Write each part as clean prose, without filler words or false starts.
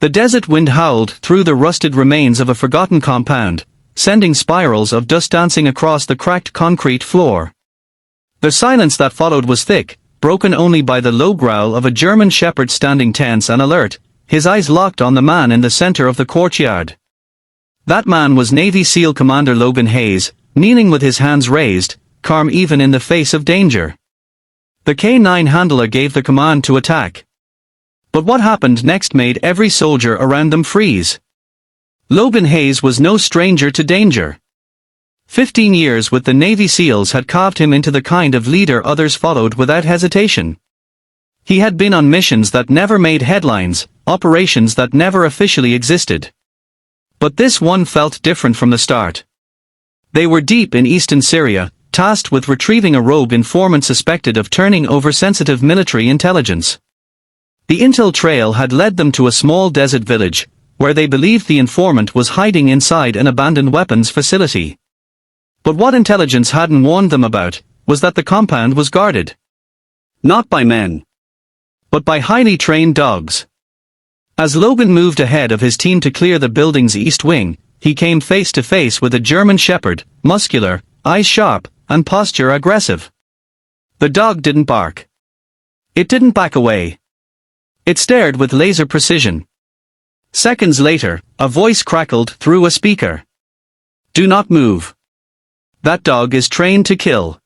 The desert wind howled through the rusted remains of a forgotten compound, sending spirals of dust dancing across the cracked concrete floor. The silence that followed was thick, broken only by the low growl of a German shepherd standing tense and alert, his eyes locked on the man in the center of the courtyard. That man was Navy SEAL Commander Logan Hayes, kneeling with his hands raised, calm even in the face of danger. The K9 handler gave the command to attack. But what happened next made every soldier around them freeze. Logan Hayes was no stranger to danger. 15 years with the Navy SEALs had carved him into the kind of leader others followed without hesitation. He had been on missions that never made headlines, operations that never officially existed. But this one felt different from the start. They were deep in eastern Syria, tasked with retrieving a rogue informant suspected of turning over sensitive military intelligence. The intel trail had led them to a small desert village, where they believed the informant was hiding inside an abandoned weapons facility. But what intelligence hadn't warned them about, was that the compound was guarded. Not by men, but by highly trained dogs. As Logan moved ahead of his team to clear the building's east wing, he came face to face with a German shepherd, muscular, eyes sharp, and posture aggressive. The dog didn't bark. It didn't back away. It stared with laser precision. Seconds later, a voice crackled through a speaker. "Do not move. That dog is trained to kill."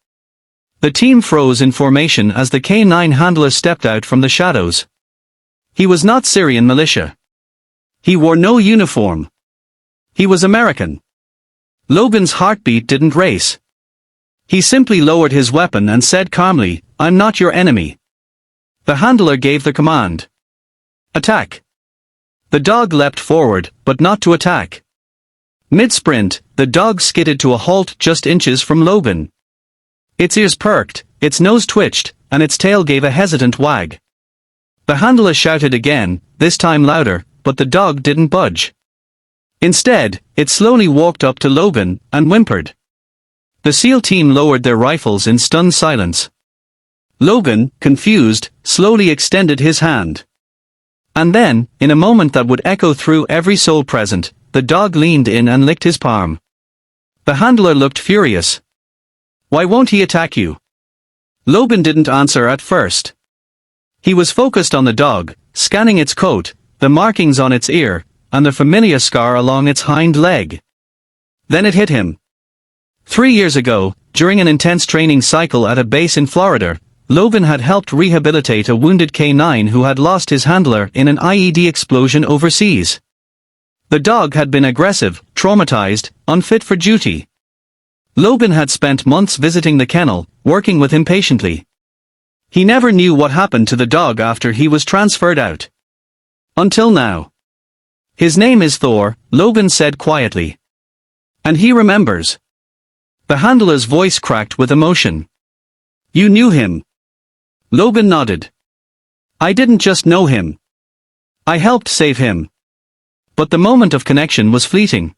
The team froze in formation as the K9 handler stepped out from the shadows. He was not Syrian militia. He wore no uniform. He was American. Logan's heartbeat didn't race. He simply lowered his weapon and said calmly, "I'm not your enemy." The handler gave the command. "Attack." The dog leapt forward, but not to attack. Mid-sprint, the dog skidded to a halt just inches from Logan. Its ears perked, its nose twitched, and its tail gave a hesitant wag. The handler shouted again, this time louder, but the dog didn't budge. Instead, it slowly walked up to Logan, and whimpered. The SEAL team lowered their rifles in stunned silence. Logan, confused, slowly extended his hand. And then, in a moment that would echo through every soul present, the dog leaned in and licked his palm. The handler looked furious. "Why won't he attack you?" Logan didn't answer at first. He was focused on the dog, scanning its coat, the markings on its ear, and the familiar scar along its hind leg. Then it hit him. 3 years ago, during an intense training cycle at a base in Florida, Logan had helped rehabilitate a wounded K9 who had lost his handler in an IED explosion overseas. The dog had been aggressive, traumatized, unfit for duty. Logan had spent months visiting the kennel, working with him patiently. He never knew what happened to the dog after he was transferred out. Until now. "His name is Thor," Logan said quietly. "And he remembers." The handler's voice cracked with emotion. "You knew him?" Logan nodded. "I didn't just know him. I helped save him." But the moment of connection was fleeting.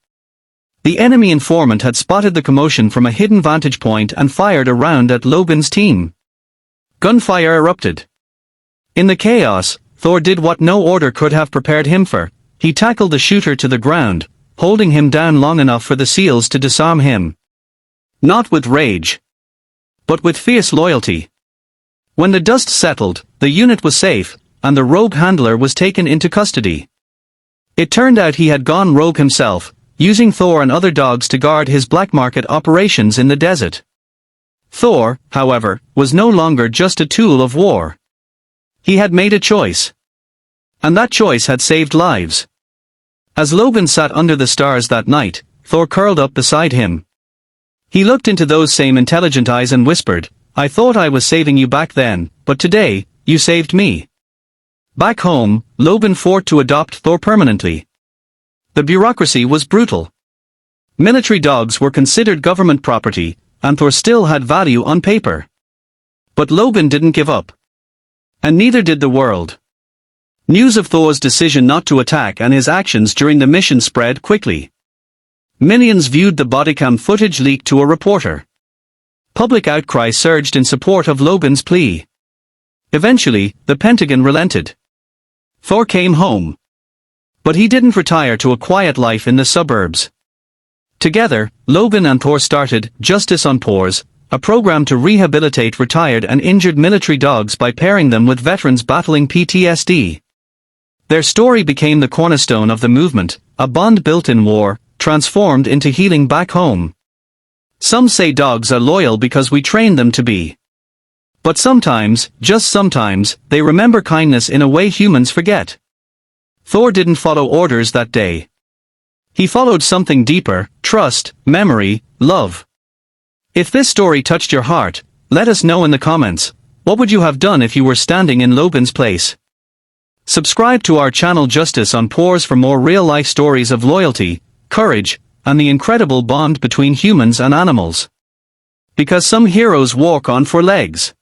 The enemy informant had spotted the commotion from a hidden vantage point and fired a round at Logan's team. Gunfire erupted. In the chaos, Thor did what no order could have prepared him for. He tackled the shooter to the ground, holding him down long enough for the SEALs to disarm him. Not with rage, but with fierce loyalty. When the dust settled, the unit was safe, and the rogue handler was taken into custody. It turned out he had gone rogue himself, using Thor and other dogs to guard his black market operations in the desert. Thor, however, was no longer just a tool of war. He had made a choice. And that choice had saved lives. As Logan sat under the stars that night, Thor curled up beside him. He looked into those same intelligent eyes and whispered, "I thought I was saving you back then, but today, you saved me." Back home, Logan fought to adopt Thor permanently. The bureaucracy was brutal. Military dogs were considered government property, and Thor still had value on paper. But Logan didn't give up. And neither did the world. News of Thor's decision not to attack and his actions during the mission spread quickly. Millions viewed the bodycam footage leaked to a reporter. Public outcry surged in support of Logan's plea. Eventually, the Pentagon relented. Thor came home. But he didn't retire to a quiet life in the suburbs. Together, Logan and Thor started Justice on Paws, a program to rehabilitate retired and injured military dogs by pairing them with veterans battling PTSD. Their story became the cornerstone of the movement, a bond built in war, transformed into healing back home. Some say dogs are loyal because we train them to be. But sometimes, just sometimes, they remember kindness in a way humans forget. Thor didn't follow orders that day. He followed something deeper: trust, memory, love. If this story touched your heart, let us know in the comments. What would you have done if you were standing in Logan's place? Subscribe to our channel Justice on Paws for more real-life stories of loyalty, courage, and the incredible bond between humans and animals. Because some heroes walk on 4 legs.